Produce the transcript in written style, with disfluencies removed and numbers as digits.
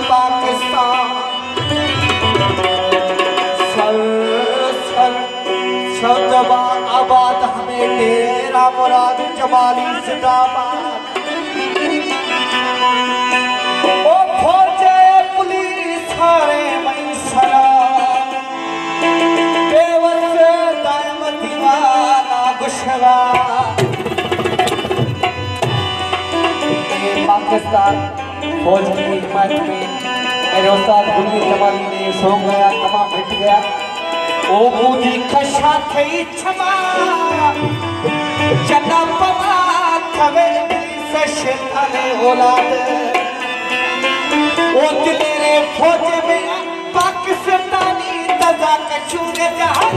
Pakistan sir sir सदबा आबाद हमें तेरा मुराद जमाली जिंदाबाद। ओ फौजे पुलिस सारे मैसरा बेवस दायम दीवाना गुशरा। पाकिस्तान फौज की हिमायत में मेरे उस्ताद गुलबी जमाली ने सो गया तमाम मिट गया। ओ मुझी खशा थई छमा जना पमा थवे से शैतान औलाद। ओ तेरे फौज में पाकिस्तानी तजा कशूर जहां